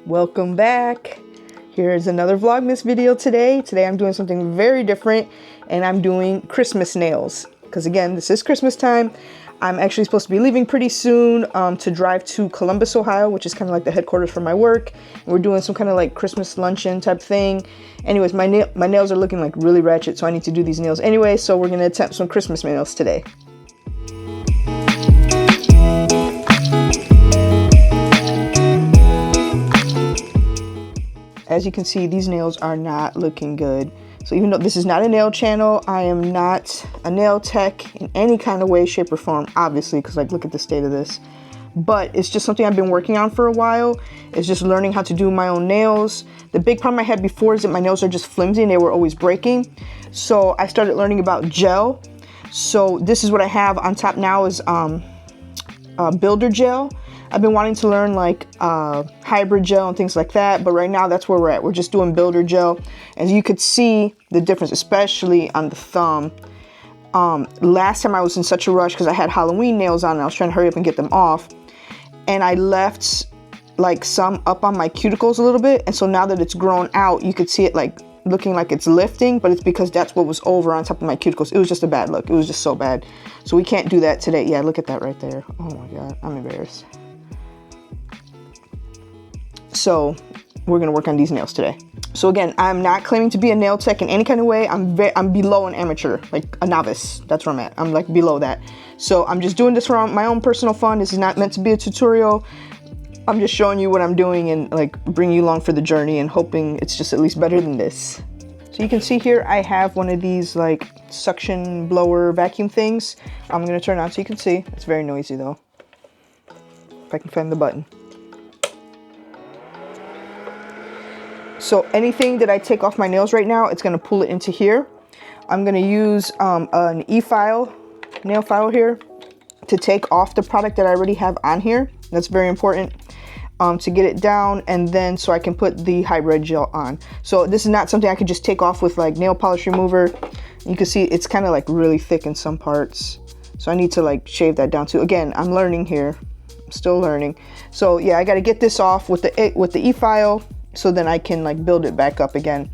Welcome back. Here's another Vlogmas video today. Today I'm doing something very different and I'm doing Christmas nails. Because again, this is Christmas time. I'm actually supposed to be leaving pretty soon to drive to Columbus, Ohio, which is kind of like the headquarters for my work. And we're doing some kind of like Christmas luncheon type thing. Anyways, my nails are looking like really ratchet, so I need to do these nails anyway. So we're going to attempt some Christmas nails today. As you can see, these nails are not looking good. So even though this is not a nail channel, I am not a nail tech in any kind of way, shape, or form, obviously, because like look at the state of this. But it's just something I've been working on for a while. It's just learning how to do my own nails. The big problem I had before is that my nails are just flimsy and they were always breaking. So I started learning about gel. So this is what I have on top now is builder gel. I've been wanting to learn like hybrid gel and things like that, but right now that's where we're at. We're just doing builder gel. As you could see the difference, especially on the thumb. Last time I was in such a rush because I had Halloween nails on and I was trying to hurry up and get them off. And I left like some up on my cuticles a little bit. And so now that it's grown out, you could see it like looking like it's lifting, but it's because that's what was over on top of my cuticles. It was just a bad look. It was just so bad. So we can't do that today. Yeah, look at that right there. Oh my God, I'm embarrassed. So we're gonna work on these nails today. So again, I'm not claiming to be a nail tech in any kind of way. I'm below an amateur, like a novice. That's where I'm at. I'm like below that. So I'm just doing this for my own personal fun. This is not meant to be a tutorial. I'm just showing you what I'm doing and like bringing you along for the journey and hoping it's just at least better than this. So you can see here, I have one of these like suction blower vacuum things. I'm gonna turn on so you can see. It's very noisy though. If I can find the button. So anything that I take off my nails right now, it's going to pull it into here. I'm going to use an e-file, nail file here to take off the product that I already have on here. That's very important to get it down, and then so I can put the hybrid gel on. So this is not something I could just take off with like nail polish remover. You can see it's kind of like really thick in some parts. So I need to like shave that down too. Again, I'm learning here. I'm still learning. So yeah, I got to get this off with the e-file. So then I can like build it back up again.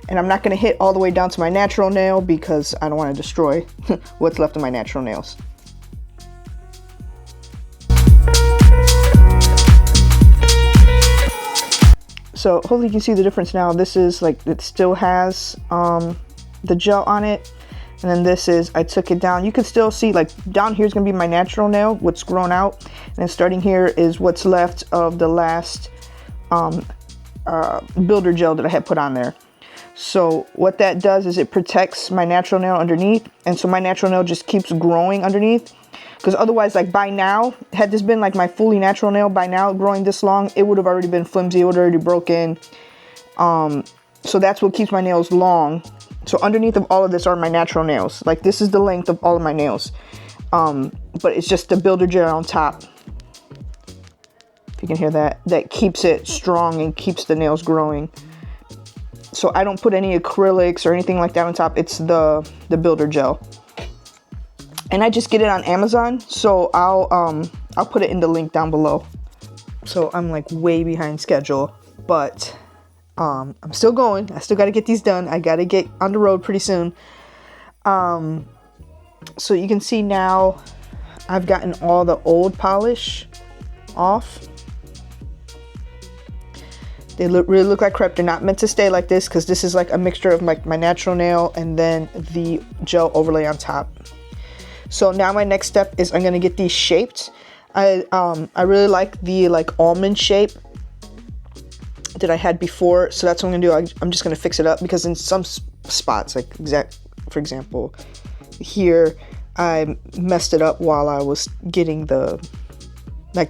And I'm not gonna hit all the way down to my natural nail because I don't wanna destroy what's left of my natural nails. So hopefully you can see the difference now. This is like, it still has the gel on it. And then this is, I took it down. You can still see like down here is gonna be my natural nail, what's grown out. And then starting here is what's left of the last builder gel that I had put on there. So what that does is it protects my natural nail underneath, and so my natural nail just keeps growing underneath, because otherwise, like by now, had this been like my fully natural nail by now growing this long, it would have already been flimsy, it would have already broken. So that's what keeps my nails long. So underneath of all of this are my natural nails. Like this is the length of all of my nails, but it's just the builder gel on top. If you can hear that, that keeps it strong and keeps the nails growing. So I don't put any acrylics or anything like that on top. It's the builder gel. And I just get it on Amazon. So I'll put it in the link down below. So I'm like way behind schedule, but I'm still going. I still got to get these done. I got to get on the road pretty soon. So you can see now I've gotten all the old polish off. They really look like crap. They're not meant to stay like this because this is like a mixture of my natural nail and then the gel overlay on top. So now my next step is I'm gonna get these shaped. I really like the like almond shape that I had before. So that's what I'm gonna do. I'm just gonna fix it up because in some spots, like for example, here I messed it up while I was getting the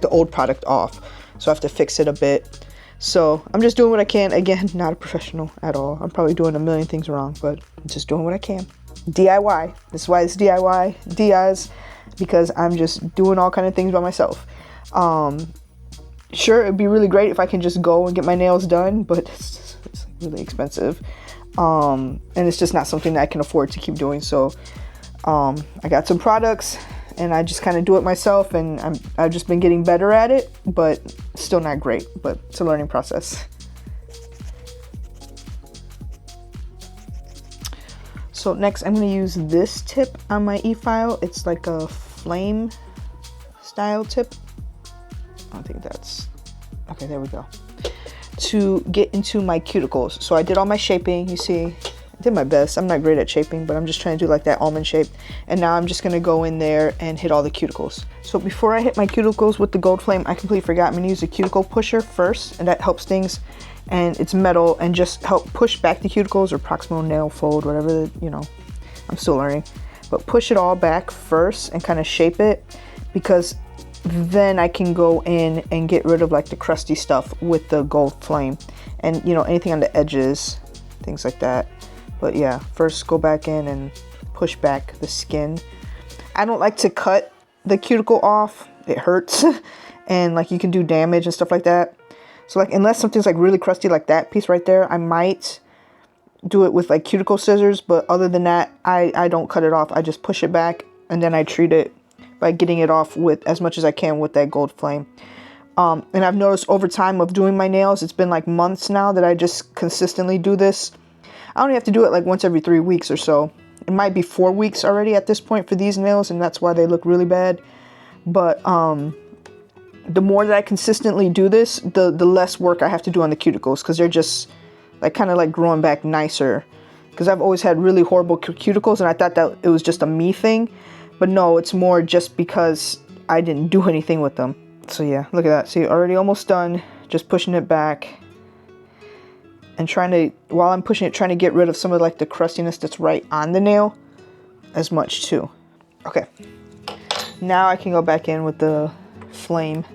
old product off. So I have to fix it a bit. So I'm just doing what I can. Again, not a professional at all. I'm probably doing a million things wrong, but I'm just doing what I can. DIY. This is why it's DIY. DIs, because I'm just doing all kind of things by myself. Sure, it'd be really great if I can just go and get my nails done, but it's really expensive. And it's just not something that I can afford to keep doing. So I got some products and I just kind of do it myself, and I've just been getting better at it, but still not great, but it's a learning process. So next I'm going to use this tip on my e-file. It's like a flame style tip. I don't think that's, okay, there we go. To get into my cuticles. So I did all my shaping, you see, I did my best. I'm not great at shaping, but I'm just trying to do like that almond shape. And now I'm just gonna go in there and hit all the cuticles. So before I hit my cuticles with the gold flame, I completely forgot I'm gonna use a cuticle pusher first, and that helps things. And it's metal and just help push back the cuticles, or proximal nail fold, whatever, you know, I'm still learning. But push it all back first and kind of shape it, because then I can go in and get rid of like the crusty stuff with the gold flame, and you know, anything on the edges, things like that. But yeah, first go back in and push back the skin. I don't like to cut the cuticle off, it hurts and like you can do damage and stuff like that. So like, unless something's like really crusty like that piece right there, I might do it with like cuticle scissors, but other than that, I don't cut it off. I just push it back, and then I treat it by getting it off with as much as I can with that gold flame. And I've noticed over time of doing my nails, it's been like months now that I just consistently do this. I only have to do it like once every 3 weeks or so. It might be 4 weeks already at this point for these nails, and that's why they look really bad. But the more that I consistently do this, the less work I have to do on the cuticles, because they're just like kind of like growing back nicer. Because I've always had really horrible cuticles, and I thought that it was just a me thing. But no, it's more just because I didn't do anything with them. So yeah, look at that. See, already almost done. Just pushing it back. And trying to, while I'm pushing it, trying to get rid of some of like the crustiness that's right on the nail as much too. Okay. Now I can go back in with the flame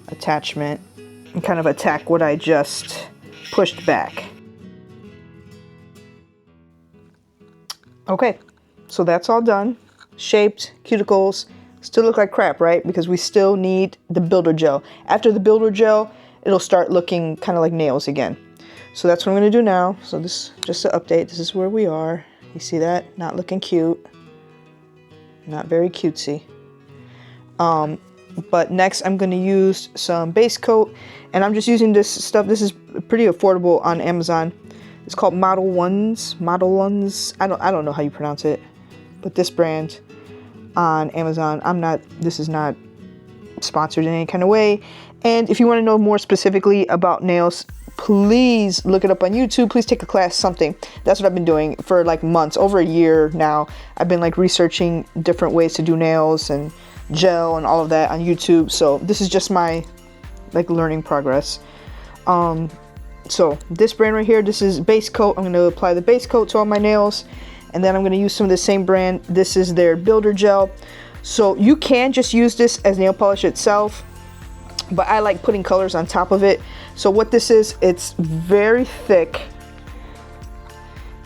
attachment and kind of attack what I just pushed back. Okay, so that's all done. Shaped, cuticles, still look like crap, right? Because we still need the builder gel. After the builder gel, it'll start looking kind of like nails again. So that's what I'm gonna do now. So this, just to update, this is where we are. You see that? Not looking cute. Not very cutesy. But next I'm gonna use some base coat, and I'm just using this stuff. This is pretty affordable on Amazon. It's called Model Ones. I don't know how you pronounce it, but this brand on Amazon. This is not sponsored in any kind of way. And if you want to know more specifically about nails, please look it up on YouTube. Please take a class, something. That's what I've been doing for like months, over a year now. I've been like researching different ways to do nails and gel and all of that on YouTube. So this is just my like learning progress. So this brand right here, this is base coat. I'm going to apply the base coat to all my nails, and then I'm going to use some of the same brand. This is their builder gel. So you can just use this as nail polish itself, but I like putting colors on top of it. So what this is, it's very thick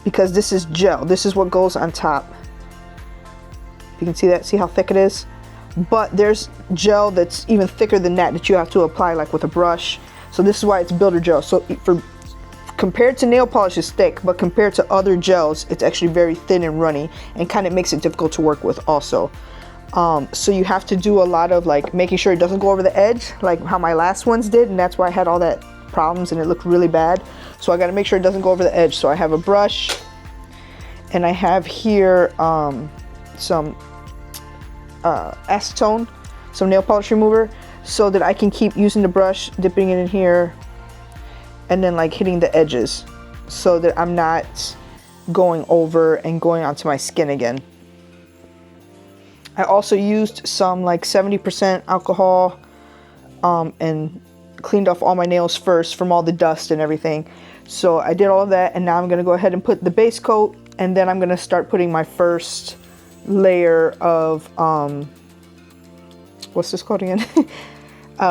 because this is gel. This is what goes on top. You can see that, see how thick it is? But there's gel that's even thicker than that you have to apply like with a brush. So this is why it's builder gel. So compared to nail polish, it's thick, but compared to other gels, it's actually very thin and runny, and kind of makes it difficult to work with also. So you have to do a lot of like making sure it doesn't go over the edge, like how my last ones did, and that's why I had all that problems and it looked really bad. So I got to make sure it doesn't go over the edge. So I have a brush, and I have here some acetone, some nail polish remover, so that I can keep using the brush, dipping it in here, and then like hitting the edges so that I'm not going over and going onto my skin again. I also used some like 70% alcohol and cleaned off all my nails first from all the dust and everything. So I did all of that, and now I'm going to go ahead and put the base coat, and then I'm going to start putting my first layer of what's this called again?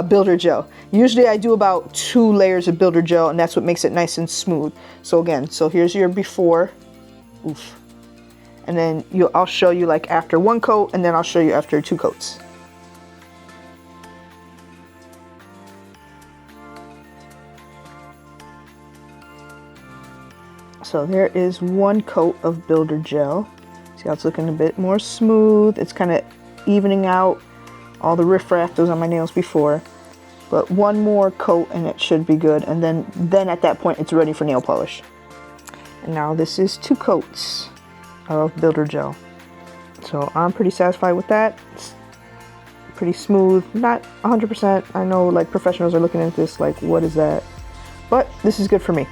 Builder gel. Usually I do about 2 layers of builder gel, and that's what makes it nice and smooth. So again, so here's your before. Oof. And then I'll show you like after 1 coat, and then I'll show you after 2 coats. So there is 1 coat of builder gel. See how it's looking a bit more smooth. It's kind of evening out all the riffraff that was on my nails before. But one more coat and it should be good. And then at that point, it's ready for nail polish. And now this is 2 coats of builder gel. So I'm pretty satisfied with that. It's pretty smooth, not 100%. I know like professionals are looking at this like, what is that? But this is good for me.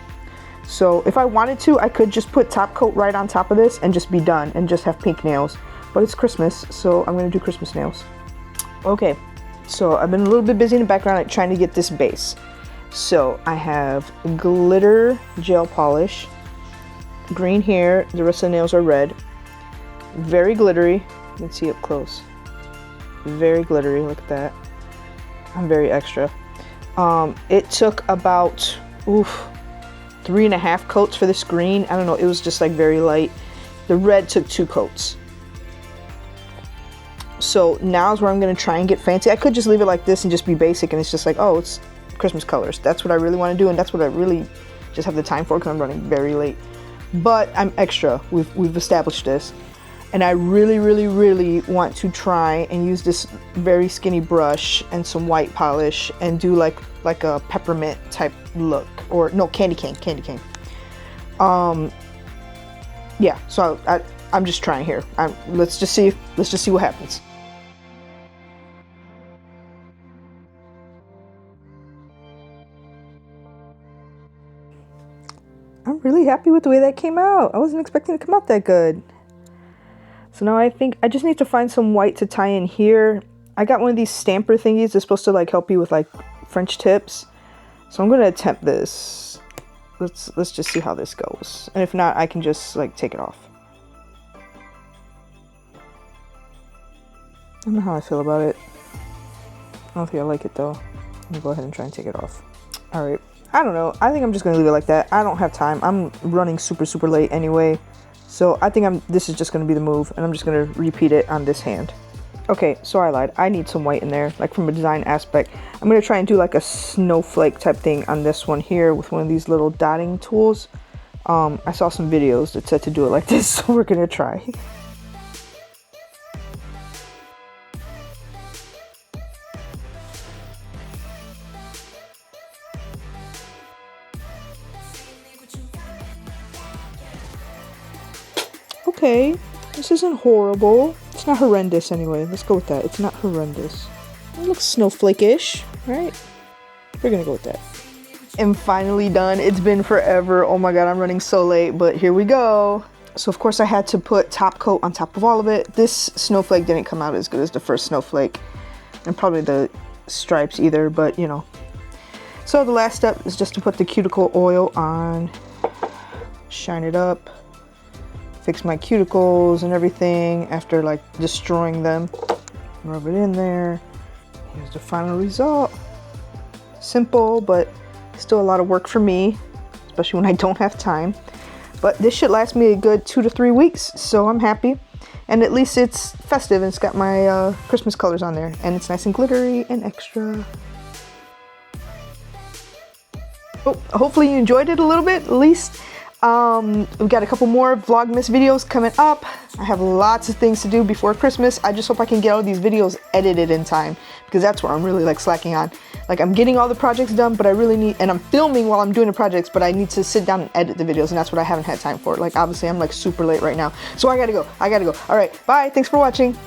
So if I wanted to, I could just put top coat right on top of this and just be done and just have pink nails. But it's Christmas, so I'm gonna do Christmas nails. Okay, so I've been a little bit busy in the background like, trying to get this base. So I have glitter gel polish, green here, the rest of the nails are red. Very glittery, you can see up close. Very glittery, look at that. I'm very extra. It took about 3.5 coats for this green. I don't know, it was just like very light. The red took 2 coats. So now is where I'm gonna try and get fancy. I could just leave it like this and just be basic and it's just like, oh, it's Christmas colors. That's what I really want to do and that's what I really just have the time for because I'm running very late. But I'm extra, we've established this. And I really, really, really want to try and use this very skinny brush and some white polish and do like a peppermint type look, or no, candy cane. Yeah, so I'm just trying here. Let's just see what happens. I'm really happy with the way that came out. I wasn't expecting it to come out that good. So now I think I just need to find some white to tie in here. I got one of these stamper thingies that's supposed to like help you with like French tips. So I'm gonna attempt this. Let's just see how this goes. And if not, I can just like take it off. I don't know how I feel about it. I don't think I like it though. I'm gonna go ahead and try and take it off. Alright. I don't know. I think I'm just gonna leave it like that. I don't have time. I'm running super late anyway. So I think this is just gonna be the move and I'm just gonna repeat it on this hand. Okay, so I lied. I need some white in there, like from a design aspect. I'm gonna try and do like a snowflake type thing on this one here with one of these little dotting tools. I saw some videos that said to do it like this, so we're gonna try. Okay, this isn't horrible. It's not horrendous anyway. Let's go with that. It's not horrendous. It looks snowflake-ish, right? We're gonna go with that. I'm finally done. It's been forever. Oh my god, I'm running so late, but here we go. So of course I had to put top coat on top of all of it. This snowflake didn't come out as good as the first snowflake. And probably the stripes either, but you know. So the last step is just to put the cuticle oil on. Shine it up. Fix my cuticles and everything after like destroying them. Rub it in there. Here's the final result. Simple, but still a lot of work for me, especially when I don't have time. But this should last me a good 2 to 3 weeks, so I'm happy. And at least it's festive and it's got my Christmas colors on there. And it's nice and glittery and extra. Oh, hopefully you enjoyed it a little bit, at least. We've got a couple more Vlogmas videos coming up. I have lots of things to do before Christmas. I just hope I can get all these videos edited in time because that's where I'm really like slacking on. Like I'm getting all the projects done, but I really need, and I'm filming while I'm doing the projects, but I need to sit down and edit the videos and that's what I haven't had time for. Like obviously I'm like super late right now. So I gotta go. All right, bye. Thanks for watching.